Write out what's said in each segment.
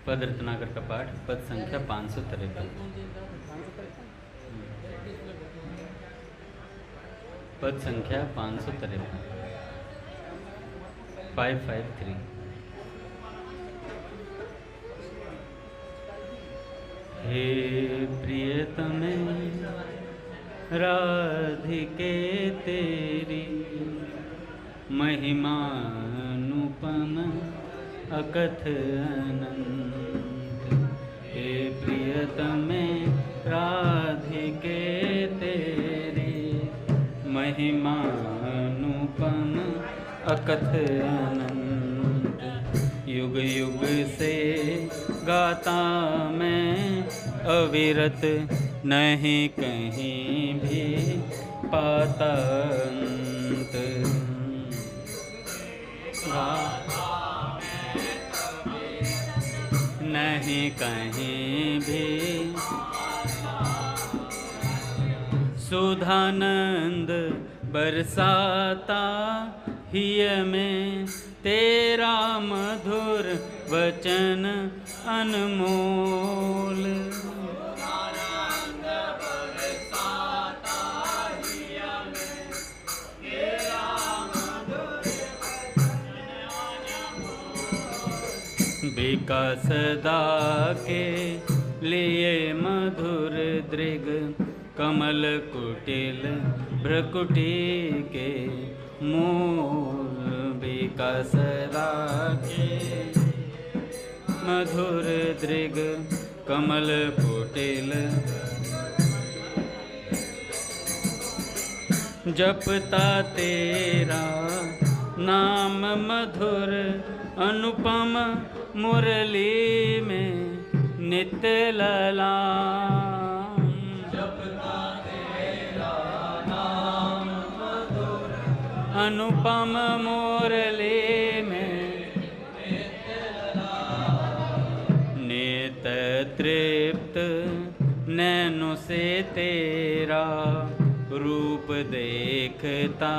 पद रत्नाकर का पाठ, पद संख्या 553। पद संख्या 553, 553। हे प्रियतमे राधिके तेरी महिमानुपम अकथ अनंत। हे प्रियतमे राधिके तेरी महिमानुपम अकथ अनंत। युग युग से गाता मैं अविरत, नहीं कहीं भी पाता अंत। नहीं कहीं भी सुधानंद बरसाता हिय में तेरा मधुर वचन अनमोल। विकास सदा के लिए मधुर दृग कमल कुटिल भ्रकुटी के मूल। विकास सदा के मधुर दृग कमल कुटिल जपता तेरा नाम मधुर अनुपम मुरली में नित्य ललाम। जपता तेरा नाम मधुर अनुपम मुरली में नित्य ललाम। नित्य तृप्त नैनों से तेरा रूप देखता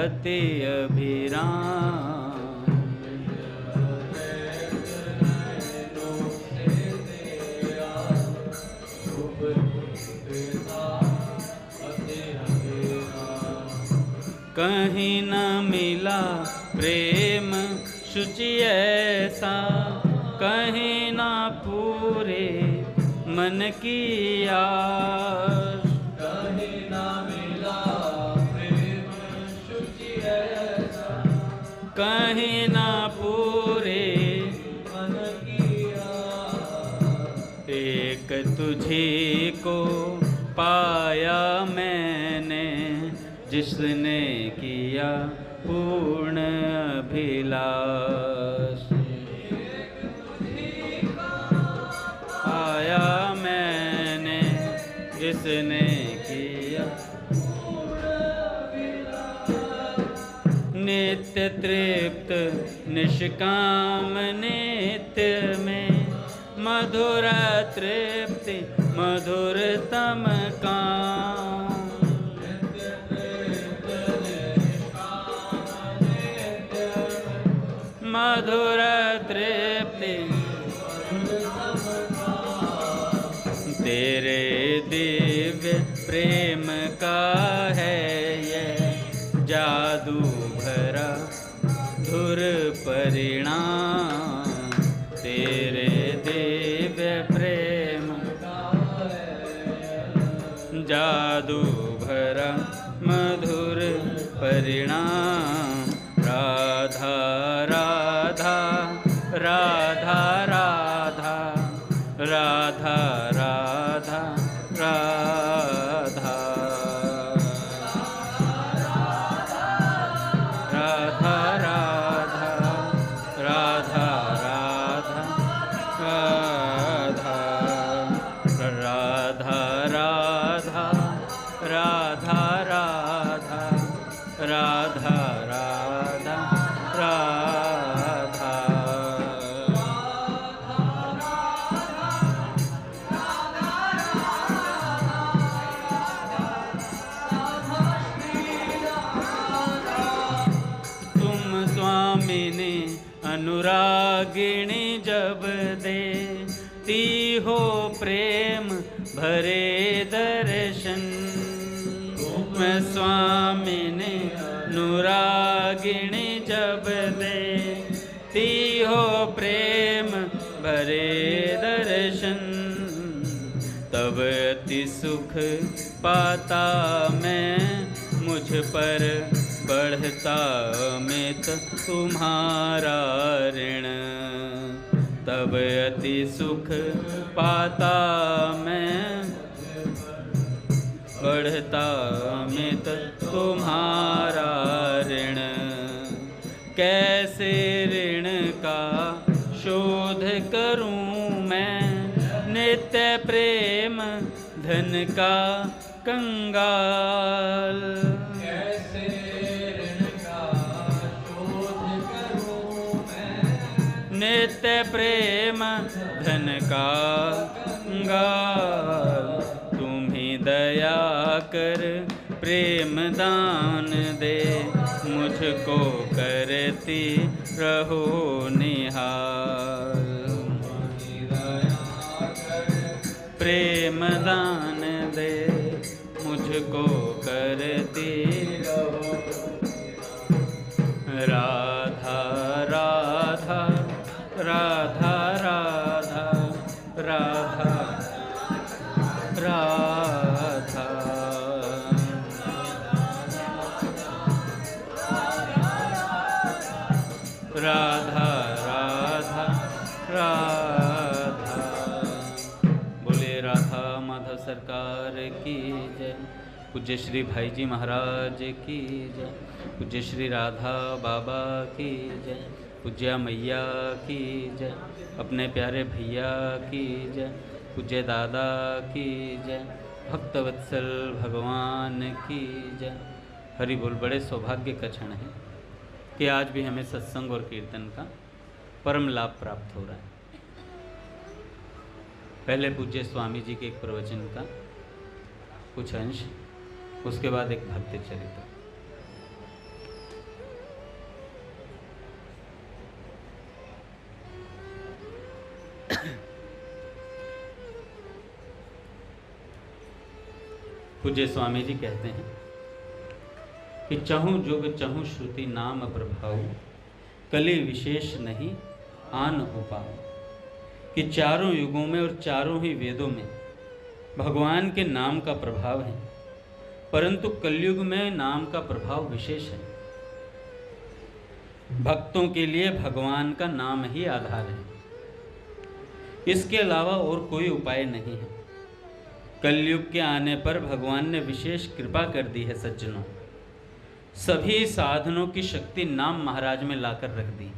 अति अभिराम। कहीं न मिला प्रेम शुचि ऐसा, कहीं न पूरे मन की आस। कहीं न मिला प्रेम शुचि ऐसा, कहीं न पूरे मन की आस। एक तुझी को पाया मैंने, जिसने किया पूर्ण अभिलाष। आया मैंने जिसने किया पूर्ण अभिलाष। नित्य तृप्त निष्काम नित्य में मधुर तृप्ति मधुरतम काम। मधुर तृप्ति तेरे दिव्य प्रेम का है ये जादू भरा धुर परिणाम। तेरे दिव्य प्रेम का है जादू भरा मधुर परिणाम। राधा राधा राधा राधा राधा राधा राधा राधा राधा राधा राधा राधा राधा राधा राधा राधा राधा। तुम स्वामिनी अनुरागिणी जब दे तीहो प्रेम भरे दर्शन। मैं स्वामिनी नुरागिणी जब दे तीहो प्रेम भरे दर्शन। तब अति सुख पाता मैं मुझ पर बढ़ता अमित तुम्हारा ऋण। तब अति सुख पाता मैं बढ़ता अमित तुम्हारा ऋण। कैसे ऋण का शोध करूं मैं नित्य प्रेम धन का कंगाल। कैसे ऋण का शोध करूं मैं नित्य प्रेम धन का कंगाल। तुम्हीं दया कर प्रेम दान दे मुझको करती रहो निहाल। प्रेम दान दे मुझको करती रहो। राधा राधा राधा राधा राधा राधा। राधा राधा राधा। बोले राधा माधव सरकार की जय। पूज्य श्री भाई जी महाराज की जय। पूज्य श्री राधा बाबा की जय। पूज्य मैया की जय। अपने प्यारे भैया की जय। पूज्य दादा की जय। भक्तवत्सल भगवान की जय। हरि बोल। बड़े सौभाग्य का क्षण है कि आज भी हमें सत्संग और कीर्तन का परम लाभ प्राप्त हो रहा है। पहले पूज्य स्वामी जी के एक प्रवचन का कुछ अंश, उसके बाद एक भक्ति चरित्र। पूज्य स्वामी जी कहते हैं कि चहु जुग चहु श्रुति नाम प्रभाव कली विशेष नहीं आन हो पाओ। कि चारों युगों में और चारों ही वेदों में भगवान के नाम का प्रभाव है, परंतु कलयुग में नाम का प्रभाव विशेष है। भक्तों के लिए भगवान का नाम ही आधार है, इसके अलावा और कोई उपाय नहीं है। कलयुग के आने पर भगवान ने विशेष कृपा कर दी है सज्जनों। सभी साधनों की शक्ति नाम महाराज में लाकर रख दी।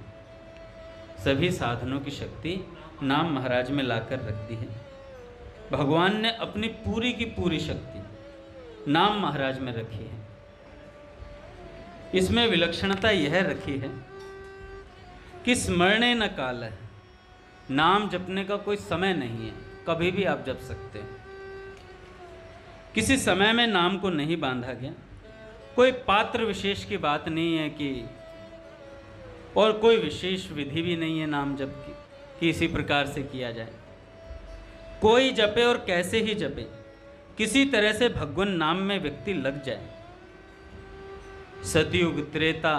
सभी साधनों की शक्ति नाम महाराज में लाकर रख दी है। भगवान ने अपनी पूरी की पूरी शक्ति नाम महाराज में रखी है। इसमें विलक्षणता यह रखी है कि स्मरणे न काल है। नाम जपने का कोई समय नहीं है, कभी भी आप जप सकते हैं। किसी समय में नाम को नहीं बांधा गया। कोई पात्र विशेष की बात नहीं है कि, और कोई विशेष विधि भी नहीं है नाम जप की कि इसी प्रकार से किया जाए। कोई जपे और कैसे ही जपे, किसी तरह से भगवान नाम में व्यक्ति लग जाए। सतयुग त्रेता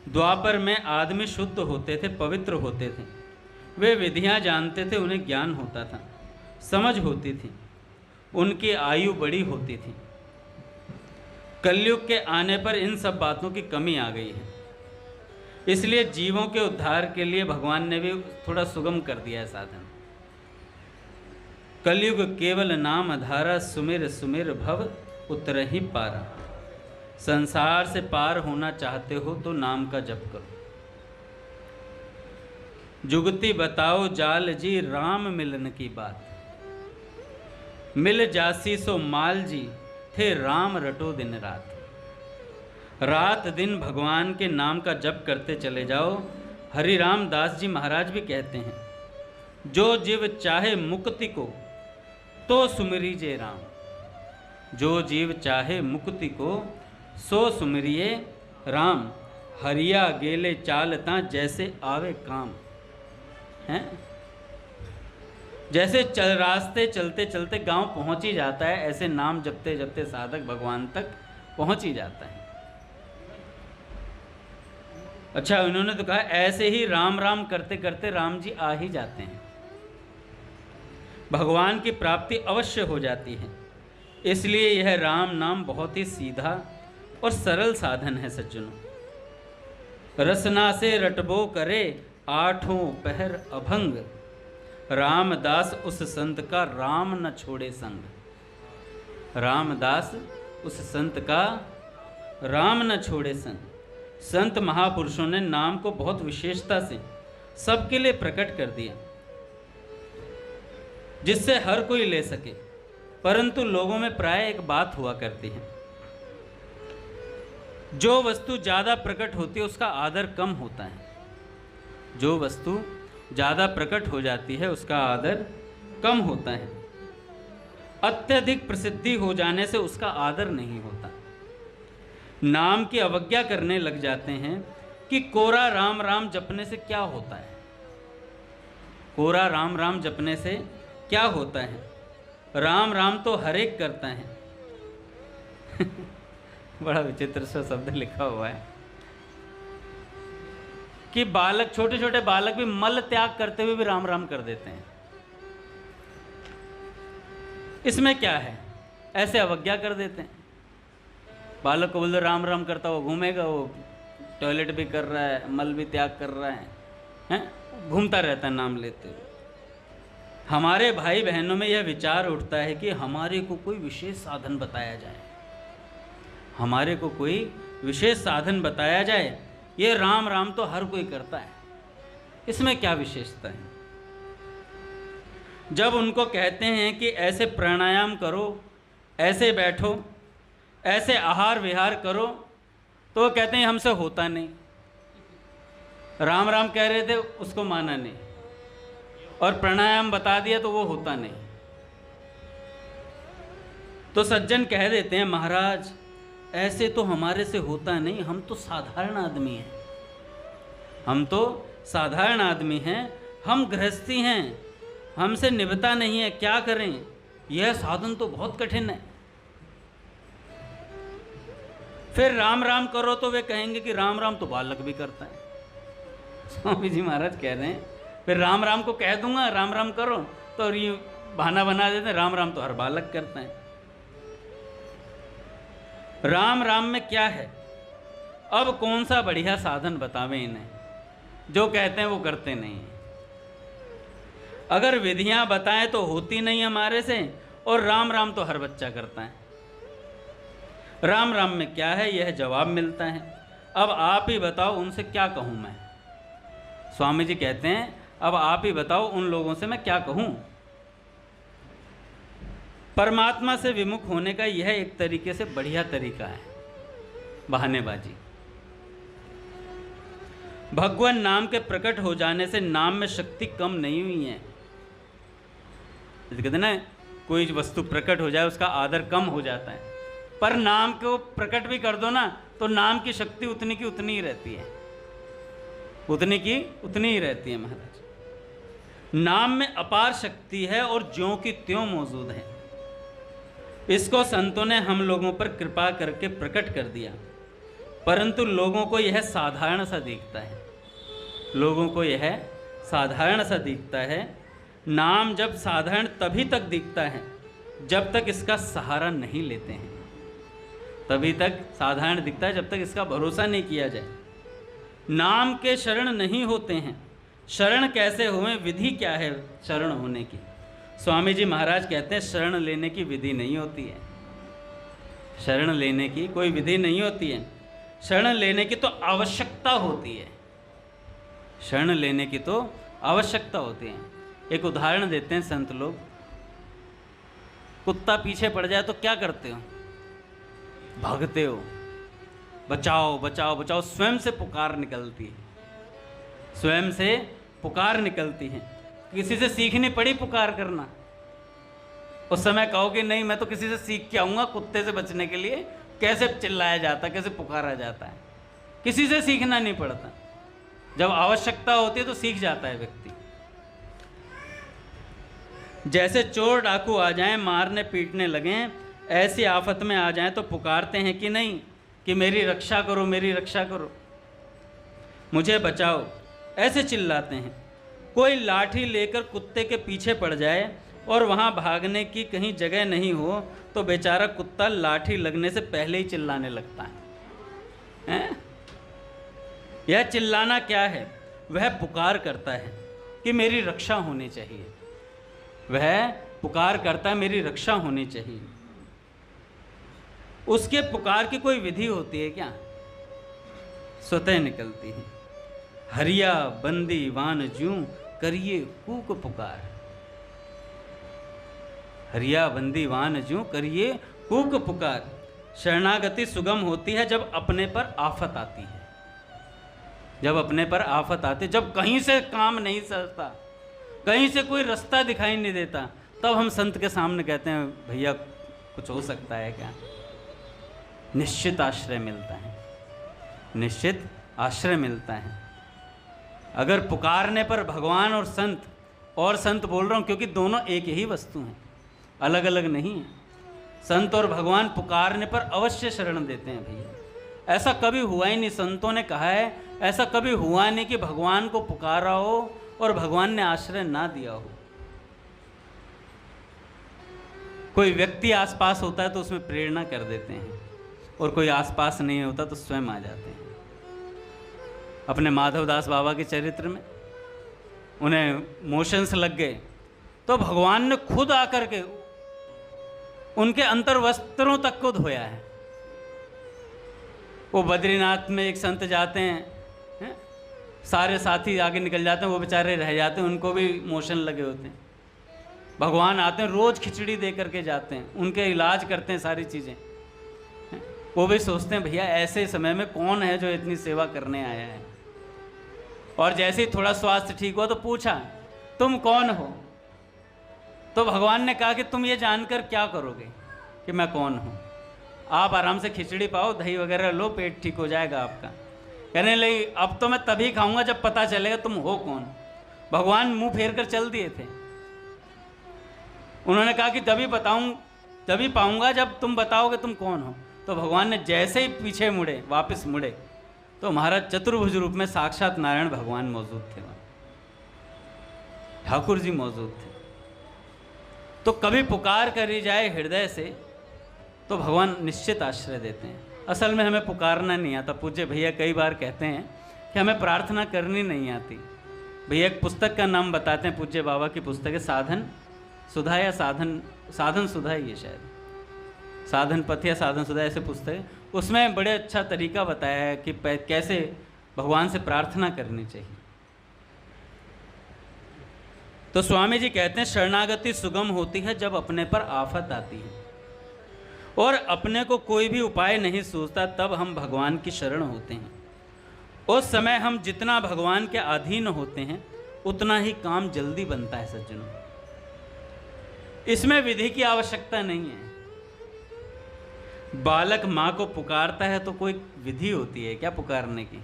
द्वापर में आदमी शुद्ध होते थे, पवित्र होते थे। वे विधियां जानते थे, उन्हें ज्ञान होता था, समझ होती थी, उनकी आयु बड़ी होती थी। कलयुग के आने पर इन सब बातों की कमी आ गई है। इसलिए जीवों के उद्धार के लिए भगवान ने भी थोड़ा सुगम कर दिया है साधन। कलयुग केवल नाम धारा, सुमिर सुमिर भव उतर ही पारा। संसार से पार होना चाहते हो तो नाम का जप करो। जुगती बताओ जाल जी राम मिलन की बात। मिल जासी सो माल जी, थे राम रटो दिन रात। रात दिन भगवान के नाम का जप करते चले जाओ। हरि राम दास जी महाराज भी कहते हैं, जो जीव चाहे मुक्ति को तो सुमिरिजे राम। जो जीव चाहे मुक्ति को सो सुमिरिये राम। हरिया गेले चालता जैसे आवे काम। हैं जैसे रास्ते चलते चलते गांव पहुंच ही जाता है, ऐसे नाम जपते जपते साधक भगवान तक पहुंच ही जाता है। अच्छा, उन्होंने तो कहा ऐसे ही राम राम करते करते राम जी आ ही जाते हैं, भगवान की प्राप्ति अवश्य हो जाती है। इसलिए यह राम नाम बहुत ही सीधा और सरल साधन है सज्जनों। रसना से रटबो करे आठों पहर अभंग, रामदास उस संत का राम न छोड़े संग। रामदास उस संत का राम न छोड़े संग। संत महापुरुषों ने नाम को बहुत विशेषता से सबके लिए प्रकट कर दिया, जिससे हर कोई ले सके। परंतु लोगों में प्राय एक बात हुआ करती है, जो वस्तु ज्यादा प्रकट होती है उसका आदर कम होता है। जो वस्तु ज्यादा प्रकट हो जाती है उसका आदर कम होता है। अत्यधिक प्रसिद्धि हो जाने से उसका आदर नहीं होता। नाम की अवज्ञा करने लग जाते हैं कि कोरा राम राम जपने से क्या होता है। कोरा राम राम जपने से क्या होता है? राम राम तो हर एक करता है। बड़ा विचित्र सा शब्द लिखा हुआ है कि बालक, छोटे छोटे बालक भी मल त्याग करते हुए भी राम राम कर देते हैं। इसमें क्या है? ऐसे अवज्ञा कर देते हैं। बालक को बोलते राम राम करता, वो घूमेगा, वो टॉयलेट भी कर रहा है, मल भी त्याग कर रहा है, घूमता रहता है नाम लेते हुए। हमारे भाई बहनों में यह विचार उठता है कि हमारे को कोई विशेष साधन बताया जाए, हमारे को कोई विशेष साधन बताया जाए। ये राम राम तो हर कोई करता है, इसमें क्या विशेषता है? जब उनको कहते हैं कि ऐसे प्राणायाम करो, ऐसे बैठो, ऐसे आहार विहार करो, तो वो कहते हैं हमसे होता नहीं। राम राम कह रहे थे, उसको माना नहीं, और प्राणायाम बता दिया तो वो होता नहीं। तो सज्जन कह देते हैं महाराज ऐसे तो हमारे से होता नहीं, हम तो साधारण आदमी हैं, हम तो साधारण आदमी हैं, हम गृहस्थी हैं, हमसे निभता नहीं है, क्या करें, यह साधन तो बहुत कठिन है। फिर राम राम करो तो वे कहेंगे कि राम राम तो बालक भी करता है। स्वामी जी महाराज कह रहे हैं फिर राम राम को कह दूंगा राम राम करो, तो और ये बहाना बना देते हैं राम राम तो हर बालक करता है। राम राम में क्या है? अब कौन सा बढ़िया साधन बतावें इन्हें, जो कहते हैं वो करते नहीं हैं। अगर विधियां बताएं तो होती नहीं हमारे से, और राम राम तो हर बच्चा करता है। राम राम में क्या है, यह जवाब मिलता है। अब आप ही बताओ उनसे क्या कहूं मैं। स्वामी जी कहते हैं अब आप ही बताओ उन लोगों से मैं क्या कहूं। परमात्मा से विमुख होने का यह एक तरीके से बढ़िया तरीका है, बहानेबाजी। भगवान नाम के प्रकट हो जाने से नाम में शक्ति कम नहीं हुई है। कहते ना, कोई वस्तु प्रकट हो जाए उसका आदर कम हो जाता है, पर नाम को प्रकट भी कर दो ना तो नाम की शक्ति उतनी की उतनी ही रहती है, उतनी की उतनी ही रहती है महाराज। नाम में अपार शक्ति है और ज्यों की त्यों मौजूद है। इसको संतों ने हम लोगों पर कृपा करके प्रकट कर दिया, परंतु लोगों को यह साधारण सा दिखता है, लोगों को यह साधारण सा दिखता है। नाम जब साधारण तभी तक दिखता है जब तक इसका सहारा नहीं लेते हैं, तभी तक साधारण दिखता है जब तक इसका भरोसा नहीं किया जाए। नाम के शरण नहीं होते हैं, शरण कैसे हुए, विधि क्या है शरण होने की? स्वामी जी महाराज कहते हैं शरण लेने की विधि नहीं होती है, शरण लेने की कोई विधि नहीं होती है, शरण लेने की तो आवश्यकता होती है, शरण लेने की तो आवश्यकता होती है। एक उदाहरण देते हैं संत लोग, कुत्ता पीछे पड़ जाए तो क्या करते हो? भागते हो, बचाओ बचाओ बचाओ, स्वयं से पुकार निकलती है, स्वयं से पुकार निकलती है। किसी से सीखनी पड़ी पुकार करना? उस समय कहोगे नहीं मैं तो किसी से सीख के आऊँगा कुत्ते से बचने के लिए, कैसे चिल्लाया जाता, कैसे पुकारा जाता है। किसी से सीखना नहीं पड़ता, जब आवश्यकता होती है तो सीख जाता है व्यक्ति। जैसे चोर डाकू आ जाएं, मारने पीटने लगें, ऐसी आफत में आ जाएं तो पुकारते हैं कि नहीं कि मेरी रक्षा करो, मेरी रक्षा करो, मुझे बचाओ, ऐसे चिल्लाते हैं। कोई लाठी लेकर कुत्ते के पीछे पड़ जाए और वहाँ भागने की कहीं जगह नहीं हो तो बेचारा कुत्ता लाठी लगने से पहले ही चिल्लाने लगता है? यह चिल्लाना क्या है? वह पुकार करता है कि मेरी रक्षा होनी चाहिए। वह पुकार करता है मेरी रक्षा होनी चाहिए। उसके पुकार की कोई विधि होती है क्या? स्वतः निकलती है। हरिया बंदी वान ज्यों करिए कूक पुकार। हरिया बंदी वान ज्यों करिए कूक पुकार। शरणागति सुगम होती है जब अपने पर आफत आती है। जब अपने पर आफत आती, जब कहीं से काम नहीं चलता, कहीं से कोई रास्ता दिखाई नहीं देता, तब हम संत के सामने कहते हैं भैया कुछ हो सकता है क्या? निश्चित आश्रय मिलता है, निश्चित आश्रय मिलता है। अगर पुकारने पर भगवान और संत बोल रहा हूँ क्योंकि दोनों एक ही वस्तु हैं, अलग अलग नहीं है। संत और भगवान पुकारने पर अवश्य शरण देते हैं भैया। ऐसा कभी हुआ ही नहीं, संतों ने कहा है ऐसा कभी हुआ नहीं कि भगवान को पुकारा हो और भगवान ने आश्रय ना दिया हो। कोई व्यक्ति आसपास होता है तो उसमें प्रेरणा कर देते हैं, और कोई आसपास नहीं होता तो स्वयं आ जाते हैं। अपने माधवदास बाबा के चरित्र में उन्हें मोशंस लग गए तो भगवान ने खुद आकर के उनके अंतर वस्त्रों तक को धोया है। वो बद्रीनाथ में एक संत जाते हैं, सारे साथी आगे निकल जाते हैं, वो बेचारे रह जाते हैं, उनको भी मोशन लगे होते हैं। भगवान आते हैं, रोज खिचड़ी दे करके जाते हैं, उनके इलाज करते हैं, सारी चीज़ें। वो भी सोचते हैं भैया ऐसे समय में कौन है जो इतनी सेवा करने आया है। और जैसे ही थोड़ा स्वास्थ्य ठीक हुआ तो पूछा तुम कौन हो? तो भगवान ने कहा कि तुम ये जानकर क्या करोगे कि मैं कौन हूँ? आप आराम से खिचड़ी पाओ, दही वगैरह लो, पेट ठीक हो जाएगा आपका। कहने लगी अब तो मैं तभी खाऊंगा जब पता चलेगा तुम हो कौन। भगवान मुंह फेर कर चल दिए थे। उन्होंने कहा कि तभी पाऊंगा जब तुम बताओगे तुम कौन हो। तो भगवान ने जैसे ही पीछे मुड़े, वापस मुड़े, तो महाराज चतुर्भुज रूप में साक्षात नारायण भगवान मौजूद थे, वहां ठाकुर जी मौजूद थे। तो कभी पुकार करी जाए हृदय से तो भगवान निश्चित आश्रय देते हैं। असल में हमें पुकारना नहीं आता। पूज्य भैया कई बार कहते हैं कि हमें प्रार्थना करनी नहीं आती। भैया एक पुस्तक का नाम बताते हैं, पूज्य बाबा की पुस्तक है साधन सुधा या साधन सुधा, ये शायद साधन पथ या साधन सुधा ऐसे पुस्तक है। उसमें बड़े अच्छा तरीका बताया है कि कैसे भगवान से प्रार्थना करनी चाहिए। तो स्वामी जी कहते हैं शरणागति सुगम होती है जब अपने पर आफत आती है और अपने को कोई भी उपाय नहीं सूझता, तब हम भगवान की शरण होते हैं। उस समय हम जितना भगवान के अधीन होते हैं उतना ही काम जल्दी बनता है सज्जनों। इसमें विधि की आवश्यकता नहीं है। बालक माँ को पुकारता है तो कोई विधि होती है क्या पुकारने की?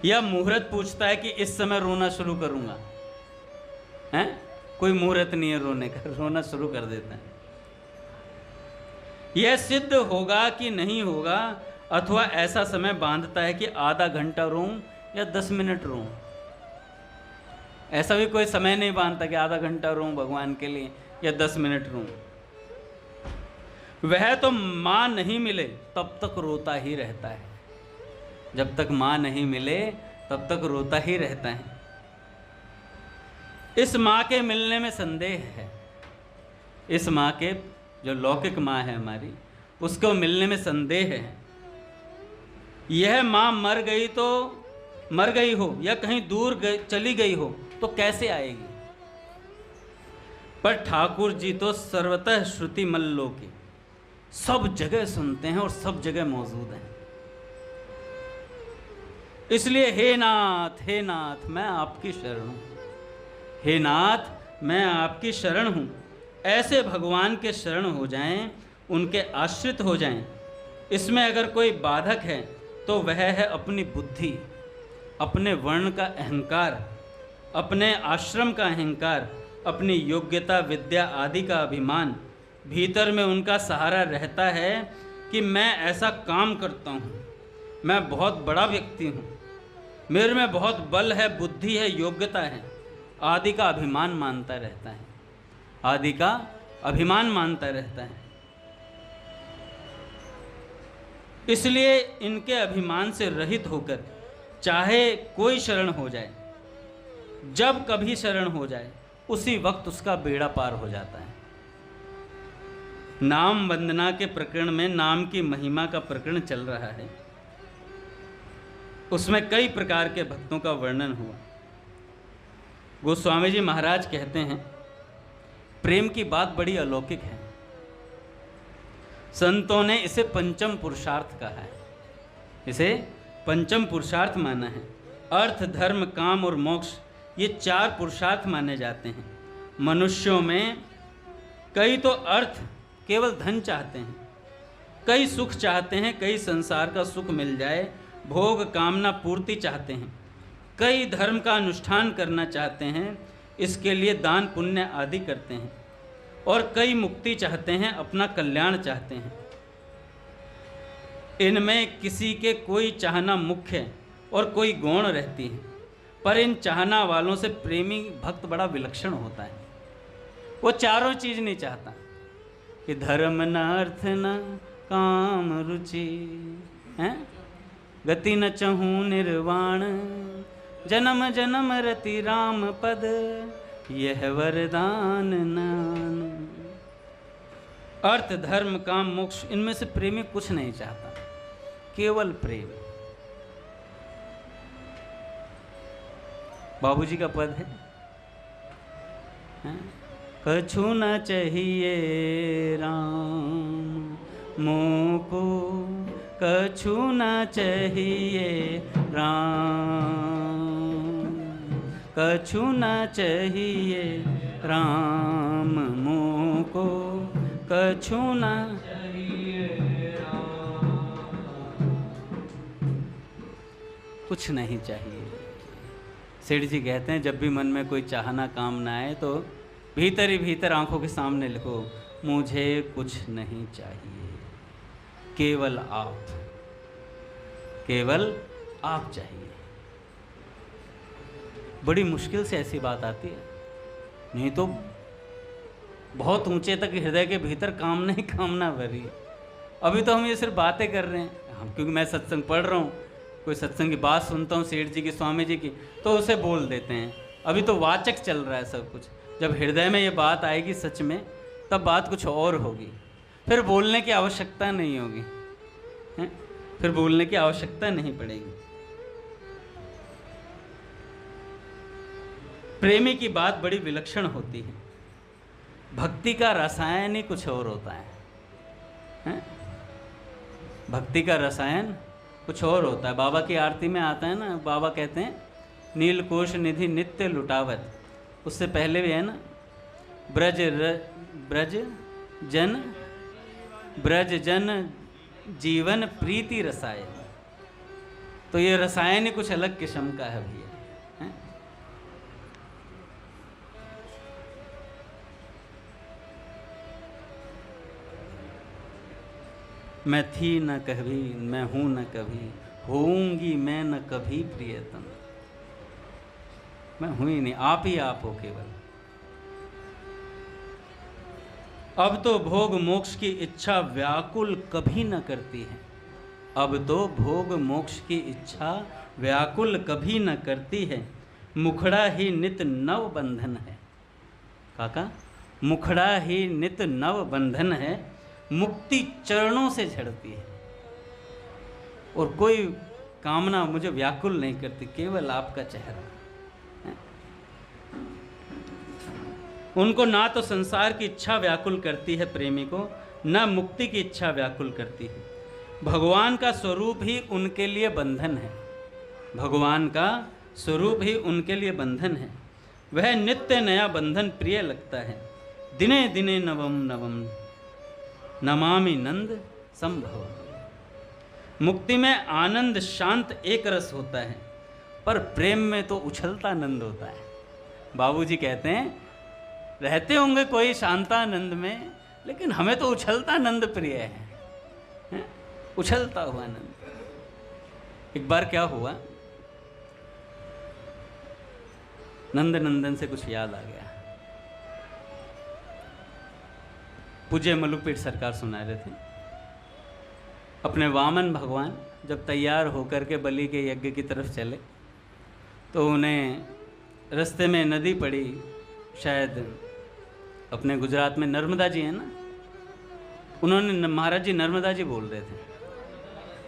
या मुहूर्त पूछता है कि इस समय रोना शुरू करूंगा, हैं? कोई मुहूर्त नहीं है रोने का, रोना शुरू कर देता है। यह सिद्ध होगा कि नहीं होगा, अथवा ऐसा समय बांधता है कि आधा घंटा रोऊं या 10 मिनट रोऊं। ऐसा भी कोई समय नहीं बांधता कि आधा घंटा रोऊं भगवान के लिए या 10 मिनट रोऊं। वह तो माँ नहीं मिले तब तक रोता ही रहता है। जब तक माँ नहीं मिले तब तक रोता ही रहता है। इस माँ के मिलने में संदेह है। इस माँ के जो लौकिक माँ है हमारी, उसको मिलने में संदेह है। यह माँ मर गई हो या कहीं दूर चली गई हो तो कैसे आएगी? पर ठाकुर जी तो सर्वतः श्रुति मल्लो की सब जगह सुनते हैं और सब जगह मौजूद हैं। इसलिए हे नाथ मैं आपकी शरण हूं। हे नाथ मैं आपकी शरण हूं। ऐसे भगवान के शरण हो जाएं, उनके आश्रित हो जाएं। इसमें अगर कोई बाधक है तो वह है अपनी बुद्धि, अपने वर्ण का अहंकार, अपने आश्रम का अहंकार, अपनी योग्यता, विद्या आदि का अभिमान, भीतर में उनका सहारा रहता है कि मैं ऐसा काम करता हूँ, मैं बहुत बड़ा व्यक्ति हूँ, मेरे में बहुत बल है, बुद्धि है, योग्यता है, आदि का अभिमान मानता रहता है, आदि का अभिमान मानता रहता है। इसलिए इनके अभिमान से रहित होकर चाहे कोई शरण हो जाए, जब कभी शरण हो जाए, उसी वक्त उसका बेड़ा पार हो जाता है। नाम वंदना के प्रकरण में नाम की महिमा का प्रकरण चल रहा है। उसमें कई प्रकार के भक्तों का वर्णन हुआ। गोस्वामी जी महाराज कहते हैं, प्रेम की बात बड़ी अलौकिक है। संतों ने इसे पंचम पुरुषार्थ कहा है, इसे पंचम पुरुषार्थ माना है। अर्थ, धर्म, काम और मोक्ष, ये 4 पुरुषार्थ माने जाते हैं। मनुष्यों में कई तो अर्थ, केवल धन चाहते हैं, कई सुख चाहते हैं, कई संसार का सुख मिल जाए, भोग कामना पूर्ति चाहते हैं, कई धर्म का अनुष्ठान करना चाहते हैं, इसके लिए दान पुण्य आदि करते हैं, और कई मुक्ति चाहते हैं, अपना कल्याण चाहते हैं। इनमें किसी के कोई चाहना मुख्य और कोई गौण रहती है, पर इन चाहना वालों से प्रेमी भक्त बड़ा विलक्षण होता है। वो चारों चीज नहीं चाहता कि धर्म न अर्थ न काम रुचि है, गति न चहूँ निर्वाण, जन्म जन्म रति राम पद, यह वरदान नान। अर्थ, धर्म, काम, मोक्ष, इनमें से प्रेमी कुछ नहीं चाहता, केवल प्रेम। बाबूजी का पद है, कछु न चाहिए राम मोको, कछु न चाहिए राम, कछु न चाहिए राम मोको, कछु न चाहिए राम, कुछ नहीं चाहिए। सेठ जी कहते हैं, जब भी मन में कोई चाहना कामना आए तो भीतर ही भीतर आंखों के सामने लिखो, मुझे कुछ नहीं चाहिए, केवल आप, केवल आप चाहिए। बड़ी मुश्किल से ऐसी बात आती है, नहीं तो बहुत ऊंचे तक हृदय के भीतर कामना ही कामना भरी है। अभी तो हम ये सिर्फ बातें कर रहे हैं, हम क्योंकि मैं सत्संग पढ़ रहा हूँ, कोई सत्संग की बात सुनता हूँ सेठ जी की, स्वामी जी की, तो उसे बोल देते हैं। अभी तो वाचक चल रहा है सब कुछ। जब हृदय में ये बात आएगी सच में, तब बात कुछ और होगी, फिर बोलने की आवश्यकता नहीं होगी, हैं? फिर बोलने की आवश्यकता नहीं पड़ेगी। प्रेमी की बात बड़ी विलक्षण होती है। भक्ति का रसायन ही कुछ और होता है, हैं? भक्ति का रसायन कुछ और होता है। बाबा की आरती में आता है ना, बाबा कहते हैं नीलकोश निधि नित्य लुटावत, उससे पहले भी है ना, ब्रज जन जीवन प्रीति रसायन। तो ये रसायन ही कुछ अलग किस्म का है भैया, हैं? मैं थी न कभी, मैं हूं न कभी, होऊंगी मैं न कभी प्रियतम। मैं हूं ही नहीं, आप ही आप हो केवल। अब तो भोग मोक्ष की इच्छा व्याकुल कभी न करती है, अब तो भोग मोक्ष की इच्छा व्याकुल कभी न करती है, मुखड़ा ही नित नव बंधन है। काका, मुखड़ा ही नित नव बंधन है, मुक्ति चरणों से झड़ती है। और कोई कामना मुझे व्याकुल नहीं करती, केवल आपका चेहरा। उनको ना तो संसार की इच्छा व्याकुल करती है प्रेमी को, ना मुक्ति की इच्छा व्याकुल करती है। भगवान का स्वरूप ही उनके लिए बंधन है, भगवान का स्वरूप ही उनके लिए बंधन है। वह नित्य नया बंधन प्रिय लगता है। दिने दिने नवम नवम नमामि नंद संभव। मुक्ति में आनंद शांत एक रस होता है, पर प्रेम में तो उछलता आनंद होता है। बाबूजी कहते हैं रहते होंगे कोई शांतानंद में, लेकिन हमें तो उछलता नंद प्रिय है? उछलता हुआ नंद। एक बार क्या हुआ, नंद नंदन से कुछ याद आ गया। पूज्य मलुकपीठ सरकार सुना रहे थे, अपने वामन भगवान जब तैयार होकर के बलि के यज्ञ की तरफ चले तो उन्हें रास्ते में नदी पड़ी, शायद अपने गुजरात में नर्मदा जी है ना, उन्होंने महाराज जी नर्मदा जी बोल रहे थे,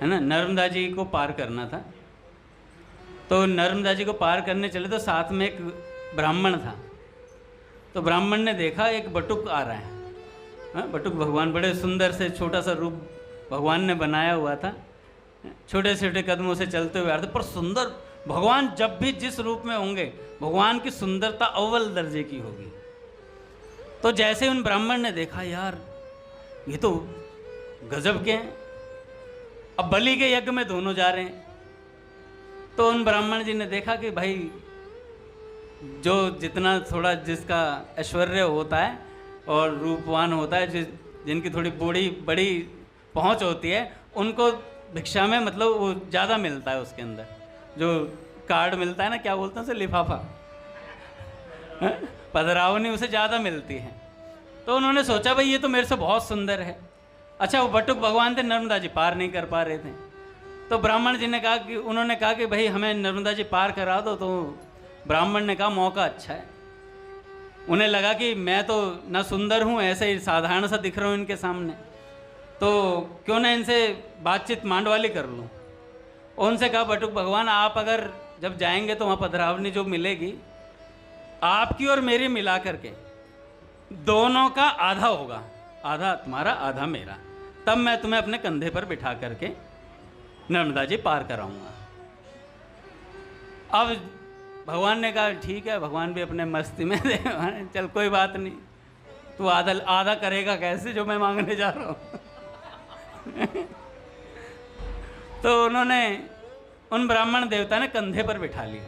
है ना, नर्मदा जी को पार करना था। तो नर्मदा जी को पार करने चले तो साथ में एक ब्राह्मण था। तो ब्राह्मण ने देखा एक बटुक आ रहा है, हाँ, बटुक भगवान बड़े सुंदर से छोटा सा रूप भगवान ने बनाया हुआ था, छोटे छोटे कदमों से चलते हुए आ रहे थे, पर सुंदर भगवान जब भी जिस रूप में होंगे भगवान की सुंदरता अव्वल दर्जे की होगी। तो जैसे उन ब्राह्मण ने देखा, यार ये तो गजब के हैं, अब बलि के यज्ञ में दोनों जा रहे हैं। तो उन ब्राह्मण जी ने देखा कि भाई जो जितना थोड़ा जिसका ऐश्वर्य होता है और रूपवान होता है, जिनकी थोड़ी बड़ी पहुंच होती है, उनको भिक्षा में मतलब वो ज़्यादा मिलता है, उसके अंदर जो कार्ड मिलता है ना, क्या बोलते हैं उसे, लिफाफा, पधरावनी उसे ज़्यादा मिलती है। तो उन्होंने सोचा भाई ये तो मेरे से बहुत सुंदर है। अच्छा, वो बटुक भगवान थे, नर्मदा जी पार नहीं कर पा रहे थे। तो ब्राह्मण जी ने कहा कि उन्होंने कहा कि भाई हमें नर्मदा जी पार करा दो। तो ब्राह्मण ने कहा मौका अच्छा है। उन्हें लगा कि मैं तो ना सुंदर हूँ, ऐसे ही साधारण सा दिख रहा हूँ इनके सामने, तो क्यों ना इनसे बातचीत मांडवाली कर लूँ। उनसे कहा बटुक भगवान आप अगर जब जाएंगे तो वहाँ पधरावनी जो मिलेगी आपकी और मेरी मिला करके दोनों का आधा होगा, आधा तुम्हारा आधा मेरा, तब मैं तुम्हें अपने कंधे पर बिठा करके नर्मदा जी पार कराऊंगा। अब भगवान ने कहा ठीक है, भगवान भी अपने मस्ती में थे, चल कोई बात नहीं, तू आधा करेगा कैसे जो मैं मांगने जा रहा हूँ। तो उन्होंने उन ब्राह्मण देवता ने कंधे पर बिठा लिया,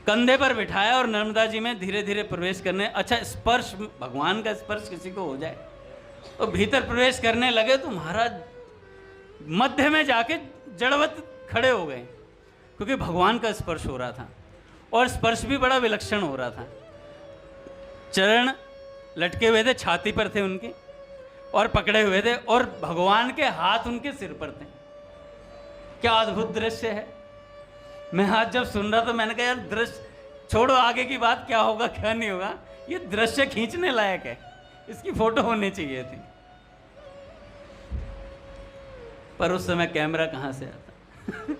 कंधे पर बिठाया और नर्मदा जी में धीरे धीरे प्रवेश करने। अच्छा, स्पर्श, भगवान का स्पर्श किसी को हो जाए तो भीतर प्रवेश करने लगे तो महाराज मध्य में जाके जड़वत खड़े हो गए, क्योंकि भगवान का स्पर्श हो रहा था और स्पर्श भी बड़ा विलक्षण हो रहा था। चरण लटके हुए थे, छाती पर थे उनके और पकड़े हुए थे, और भगवान के हाथ उनके सिर पर थे। क्या अद्भुत दृश्य है। मैं आज जब सुन रहा था मैंने कहा यार दृश्य छोड़ो, आगे की बात क्या होगा क्या नहीं होगा, ये दृश्य खींचने लायक है, इसकी फोटो होनी चाहिए थी। पर उस समय कैमरा कहाँ से आता।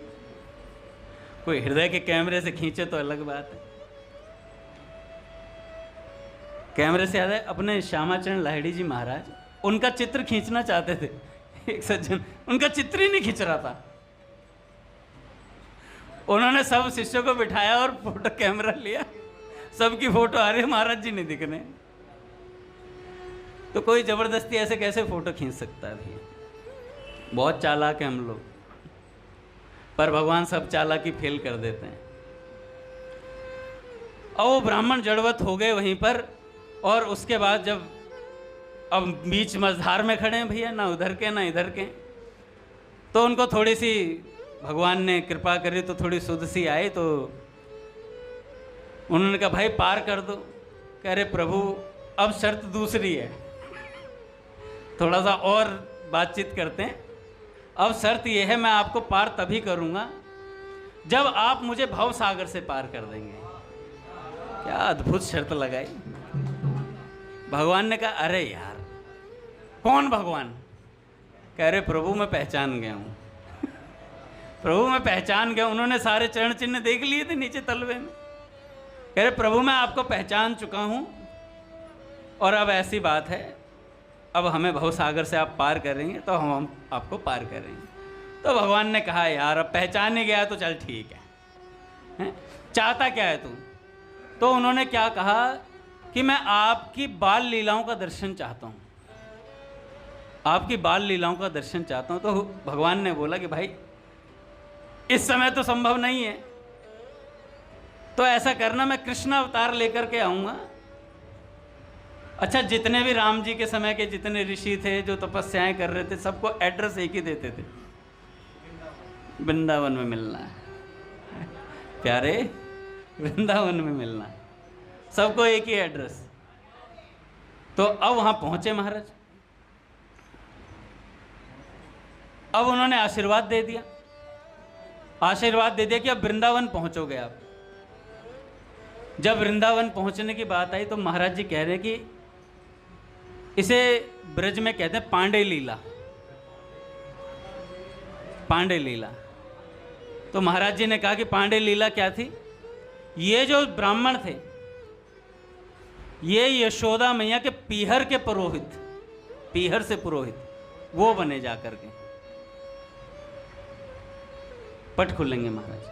कोई हृदय के कैमरे से खींचे तो अलग बात है। कैमरे से याद है अपने श्यामाचरण लाहिड़ी जी महाराज, उनका चित्र खींचना चाहते थे, एक सज्जन उनका चित्र ही नहीं खींच रहा था। उन्होंने सब शिष्यों को बिठाया और फोटो कैमरा लिया, सबकी फोटो आ रही, महाराज जी नहीं दिख रहे। तो कोई जबरदस्ती ऐसे कैसे फोटो खींच सकता है भैया, बहुत चालाक है हम लोग, पर भगवान सब चालाकी फेल कर देते हैं। और वो ब्राह्मण जड़वत हो गए वहीं पर, और उसके बाद जब अब बीच मझधार में खड़े हैं भैया, ना उधर के ना इधर के, तो उनको थोड़ी सी भगवान ने कृपा करी तो थोड़ी सुध सी आई। तो उन्होंने कहा भाई पार कर दो। कह रहे प्रभु अब शर्त दूसरी है, थोड़ा सा और बातचीत करते हैं। अब शर्त यह है, मैं आपको पार तभी करूंगा जब आप मुझे भव सागर से पार कर देंगे। क्या अद्भुत शर्त लगाई। भगवान ने कहा अरे यार कौन भगवान? कह रहे प्रभु मैं पहचान गया हूं, प्रभु मैं पहचान गया। उन्होंने सारे चरण चिन्ह देख लिए थे नीचे तलवे में। कह रहे प्रभु मैं आपको पहचान चुका हूं, और अब ऐसी बात है, अब हमें भवसागर से आप पार करेंगे तो हम आपको पार करेंगे। तो भगवान ने कहा यार अब पहचान ही गया तो चल ठीक है, चाहता क्या है तू? तो उन्होंने क्या कहा कि मैं आपकी बाल लीलाओं का दर्शन चाहता हूँ, आपकी बाल लीलाओं का दर्शन चाहता हूँ। तो भगवान ने बोला कि भाई इस समय तो संभव नहीं है, तो ऐसा करना, मैं कृष्ण अवतार लेकर के आऊँगा। अच्छा, जितने भी राम जी के समय के जितने ऋषि थे जो तपस्याएं कर रहे थे, सबको एड्रेस एक ही देते थे, वृंदावन में मिलना है प्यारे, वृंदावन में मिलना है, सबको एक ही एड्रेस। तो अब वहाँ पहुँचे महाराज, अब उन्होंने आशीर्वाद दे दिया, आशीर्वाद दे दिया कि अब वृंदावन पहुँचोगे आप। जब वृंदावन पहुँचने की बात आई तो महाराज जी कह रहे हैं कि इसे ब्रज में कहते हैं पांडे लीला, पांडे लीला। तो महाराज जी ने कहा कि पांडे लीला क्या थी? ये जो ब्राह्मण थे, ये यशोदा मैया के पीहर के पुरोहित, पीहर से पुरोहित वो बने जा करके। पट खुलेंगे महाराज।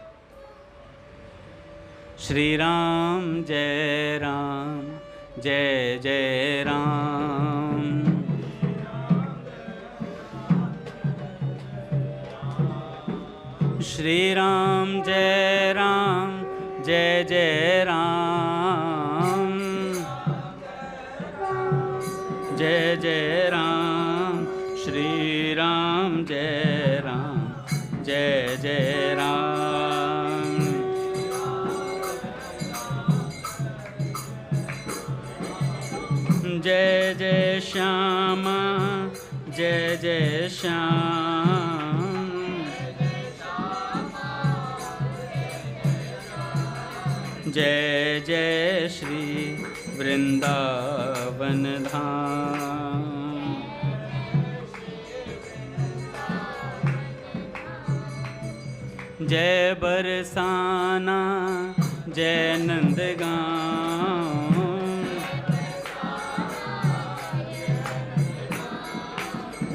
श्री राम जय राम जय जय राम, श्री राम जय राम जय जय राम, जय जय राम, श्री राम जय राम जय जय राम, जय जय श्यामा जय जय श्याम, जय जय श्री वृंदावन धाम, जय बरसाना जय नंदगांव,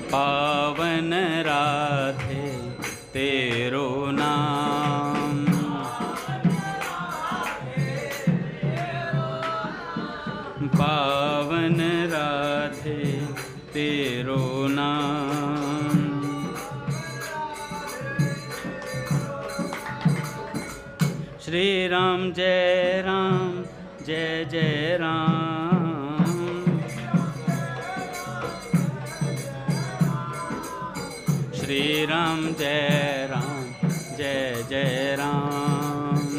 पावन राधे तेरो नाम, पावन राधे तेरो नाम, श्री राम जय राम जय जय राम, श्री राम जय राम जय जय राम।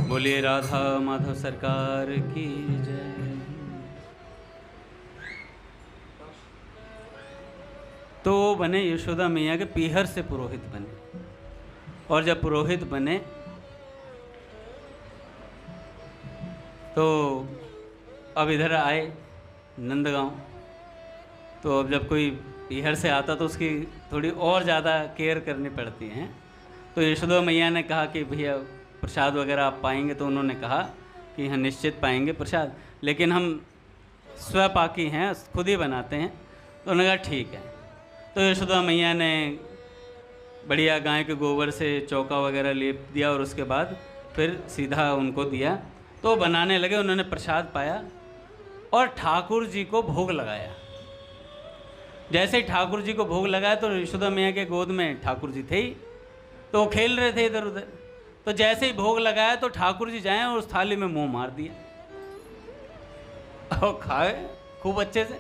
बोलिए राधा माधव सरकार की जय। तो बने यशोदा मैया के पीहर से पुरोहित बने, और जब पुरोहित बने तो अब इधर आए नंदगांव। तो अब जब कोई पीहर से आता तो उसकी थोड़ी और ज़्यादा केयर करनी पड़ती है। तो यशोदा मैया ने कहा कि भैया प्रसाद वगैरह आप पाएंगे? तो उन्होंने कहा कि हाँ निश्चित पाएंगे प्रसाद, लेकिन हम स्वपाकी हैं, खुद ही बनाते हैं। तो उन्होंने कहा ठीक है। तो यशोदा मैया ने बढ़िया गाय के गोबर से चौका वगैरह लेप दिया और उसके बाद फिर सीधा उनको दिया। तो बनाने लगे, उन्होंने प्रसाद पाया और ठाकुर जी को भोग लगाया। जैसे ही ठाकुर जी को भोग लगाया तो यशोदा मैया के गोद में ठाकुर जी थे ही, तो वो खेल रहे थे इधर उधर। तो जैसे ही भोग लगाया तो ठाकुर जी जाए और उस थाली में मुंह मार दिया और खाए खूब अच्छे से।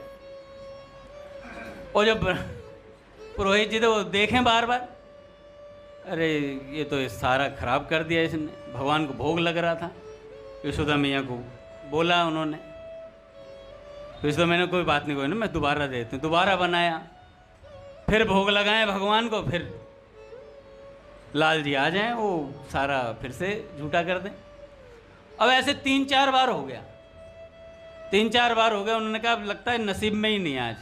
और जब पुरोहित जी थे वो देखें बार बार, अरे ये तो सारा खराब कर दिया इसने, भगवान को भोग लग रहा था। यशोदा मैया को बोला उन्होंने, तो इसलिए मैंने कोई बात नहीं कोई ना, मैं दोबारा देती हूँ। दोबारा बनाया, फिर भोग लगाए भगवान को, फिर लाल जी आ जाएं वो सारा फिर से झूठा कर दें। अब ऐसे 3-4 बार हो गया, 3-4 बार हो गया। उन्होंने कहा अब लगता है नसीब में ही नहीं आज।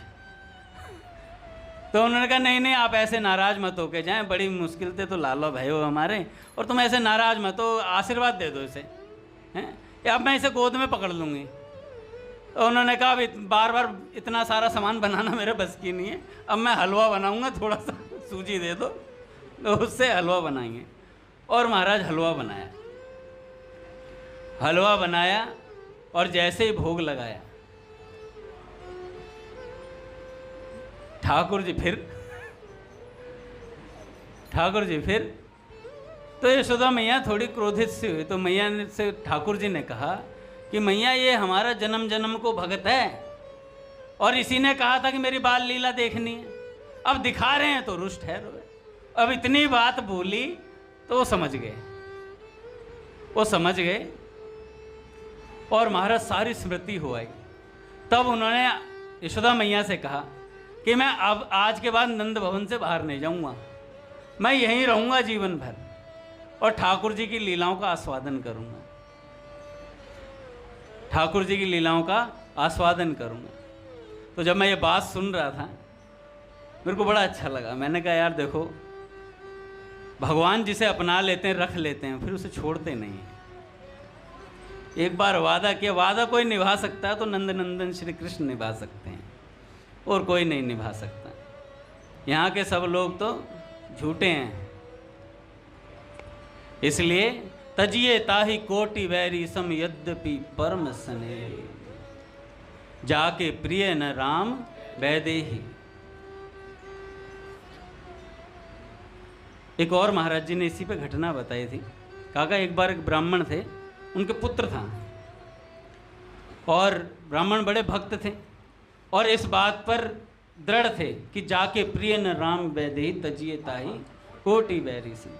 तो उन्होंने कहा नहीं नहीं आप ऐसे नाराज़ मत होके जाएं, बड़ी मुश्किल से तो लालो भाई हो हमारे, और तुम ऐसे नाराज़ मत हो, आशीर्वाद दे दो इसे, हैं, या अब मैं इसे गोद में पकड़ लूँगी। तो उन्होंने कहा अब बार बार इतना सारा सामान बनाना मेरे बस की नहीं है, अब मैं हलवा बनाऊँगा, थोड़ा सा सूजी दे दो, तो उससे हलवा बनाएंगे। और महाराज हलवा बनाया, हलवा बनाया और जैसे ही भोग लगाया ठाकुर जी फिर तो यशोदा मैया थोड़ी क्रोधित सी हुई, तो मैया से ठाकुर जी ने कहा कि मैया ये हमारा जन्म जन्म को भगत है और इसी ने कहा था कि मेरी बाल लीला देखनी है, अब दिखा रहे हैं तो रुष्ट है रोए। अब इतनी बात बोली तो वो समझ गए और महाराज सारी स्मृति हो आई। तब उन्होंने यशोदा मैया से कहा कि मैं अब आज के बाद नंद भवन से बाहर नहीं जाऊंगा, मैं यहीं रहूंगा जीवन भर और ठाकुर जी की लीलाओं का आस्वादन करूंगा, ठाकुर जी की लीलाओं का आस्वादन करूंगा। तो जब मैं ये बात सुन रहा था मेरे को बड़ा अच्छा लगा। मैंने कहा यार देखो, भगवान जिसे अपना लेते हैं, रख लेते हैं, फिर उसे छोड़ते नहीं हैं। एक बार वादा किया, वादा कोई निभा सकता है तो नंद नंदन श्री कृष्ण निभा सकते हैं और कोई नहीं निभा सकता। यहाँ के सब लोग तो झूठे हैं। इसलिए तजिए ताहि कोटि वैरी सम यद्यपि परम सने, जाके प्रिय न राम वैदेही। एक और महाराज जी ने इसी पे घटना बताई थी। काका एक बार एक ब्राह्मण थे, उनके पुत्र था और ब्राह्मण बड़े भक्त थे और इस बात पर दृढ़ थे कि जाके प्रिय न राम वैदेही तजिए ताहि कोटि वैरी सम।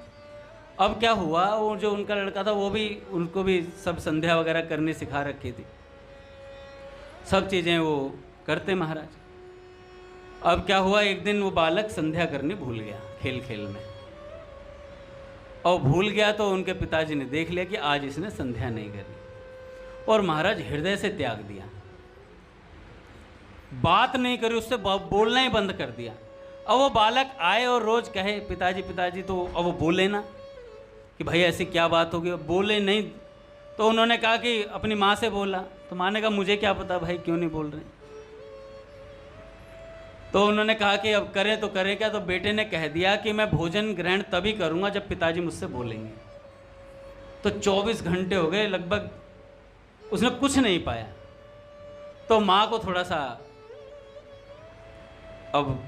अब क्या हुआ, वो जो उनका लड़का था वो भी, उनको भी सब संध्या वगैरह करनी सिखा रखी थी, सब चीज़ें वो करते महाराज। अब क्या हुआ, एक दिन वो बालक संध्या करनी भूल गया खेल खेल में, और भूल गया तो उनके पिताजी ने देख लिया कि आज इसने संध्या नहीं करी और महाराज हृदय से त्याग दिया, बात नहीं करी, उससे बोलना ही बंद कर दिया। अब वो बालक आए और रोज कहे पिताजी पिताजी, तो अब वो बोले ना कि भाई ऐसी क्या बात होगी, बोले नहीं। तो उन्होंने कहा कि अपनी माँ से बोला, तो माँ ने कहा मुझे क्या पता भाई क्यों नहीं बोल रहे। तो उन्होंने कहा कि अब करें तो करें क्या। तो बेटे ने कह दिया कि मैं भोजन ग्रहण तभी करूँगा जब पिताजी मुझसे बोलेंगे। तो 24 घंटे हो गए लगभग, उसने कुछ नहीं पाया। तो माँ को थोड़ा सा, अब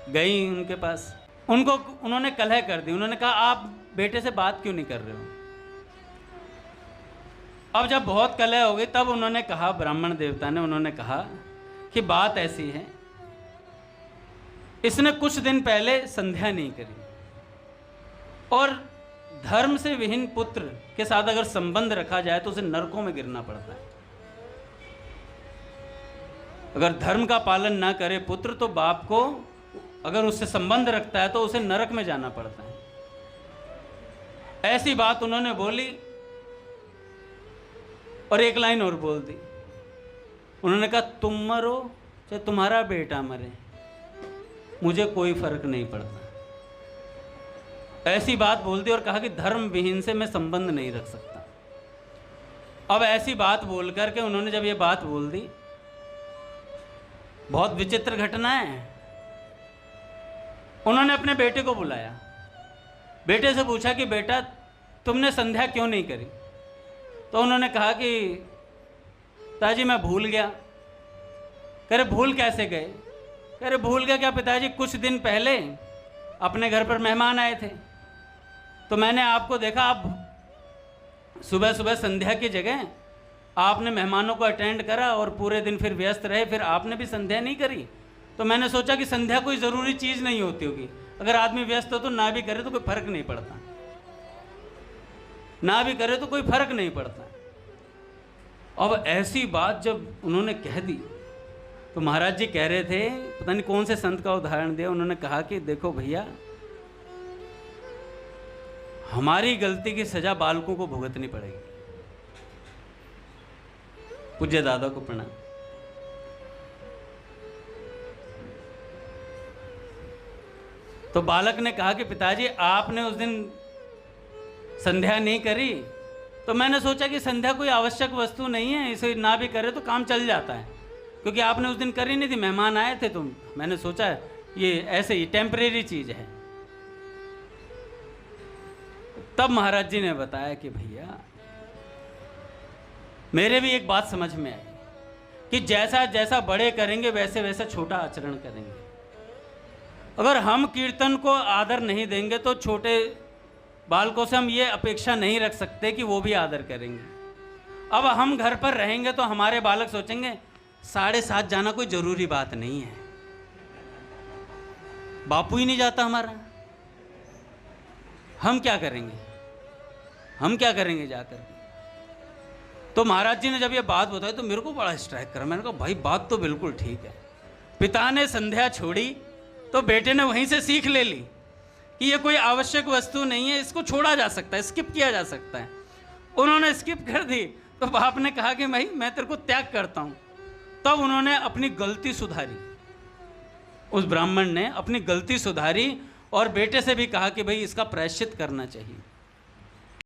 गई उनके पास, उन्होंने कलह कर दी। उन्होंने कहा आप बेटे से बात क्यों नहीं कर रहे हो। अब जब बहुत कलह हो गई तब उन्होंने कहा, ब्राह्मण देवता ने, उन्होंने कहा कि बात ऐसी है, इसने कुछ दिन पहले संध्या नहीं करी और धर्म से विहीन पुत्र के साथ अगर संबंध रखा जाए तो उसे नरकों में गिरना पड़ता है। अगर धर्म का पालन ना करे पुत्र तो बाप को, अगर उससे संबंध रखता है तो उसे नरक में जाना पड़ता है। ऐसी बात उन्होंने बोली और एक लाइन और बोल दी। उन्होंने कहा तुम मरो चाहे तुम्हारा बेटा मरे, मुझे कोई फर्क नहीं पड़ता। ऐसी बात बोल दी और कहा कि धर्म विहीन से मैं संबंध नहीं रख सकता। अब ऐसी बात बोल करके उन्होंने जब ये बात बोल दी, बहुत विचित्र घटना है। उन्होंने अपने बेटे को बुलाया, बेटे से पूछा कि बेटा तुमने संध्या क्यों नहीं करी। तो उन्होंने कहा कि पिताजी मैं भूल गया। कह रहे भूल कैसे गए। कह रहे भूल गया क्या पिताजी, कुछ दिन पहले अपने घर पर मेहमान आए थे तो मैंने आपको देखा, आप सुबह सुबह संध्या की जगह आपने मेहमानों को अटेंड करा और पूरे दिन फिर व्यस्त रहे, फिर आपने भी संध्या नहीं करी। तो मैंने सोचा कि संध्या कोई ज़रूरी चीज़ नहीं होती होगी, अगर आदमी व्यस्त हो तो ना भी करे तो कोई फर्क नहीं पड़ता, ना भी करे तो कोई फर्क नहीं पड़ता। अब ऐसी बात जब उन्होंने कह दी तो महाराज जी कह रहे थे, पता नहीं कौन से संत का उदाहरण दिया, उन्होंने कहा कि देखो भैया, हमारी गलती की सजा बालकों को भुगतनी पड़ेगी। पूज्य दादा को प्रणाम। तो बालक ने कहा कि पिताजी आपने उस दिन संध्या नहीं करी, तो मैंने सोचा कि संध्या कोई आवश्यक वस्तु नहीं है, इसे ना भी करे तो काम चल जाता है, क्योंकि आपने उस दिन करी नहीं थी, मेहमान आए थे, तो मैंने सोचा ये ऐसे ही टेम्परेरी चीज है। तब महाराज जी ने बताया कि भैया मेरे भी एक बात समझ में आई कि जैसा जैसा बड़े करेंगे वैसे वैसा छोटा आचरण करेंगे। अगर हम कीर्तन को आदर नहीं देंगे तो छोटे बालकों से हम ये अपेक्षा नहीं रख सकते कि वो भी आदर करेंगे। अब हम घर पर रहेंगे तो हमारे बालक सोचेंगे 7:30 जाना कोई जरूरी बात नहीं है, बापू ही नहीं जाता हमारा, हम क्या करेंगे, हम क्या करेंगे जाकर। तो महाराज जी ने जब ये बात बताई तो मेरे को बड़ा स्ट्राइक करा। मैंने कहा भाई बात तो बिल्कुल ठीक है। पिता ने संध्या छोड़ी तो बेटे ने वहीं से सीख ले ली कि ये कोई आवश्यक वस्तु नहीं है, इसको छोड़ा जा सकता है, स्किप किया जा सकता है। उन्होंने स्किप कर दी तो बाप ने कहा कि भाई मैं तेरे को त्याग करता हूं। तब उन्होंने अपनी गलती सुधारी, उस ब्राह्मण ने अपनी गलती सुधारी और बेटे से भी कहा कि भाई इसका प्रायश्चित करना चाहिए।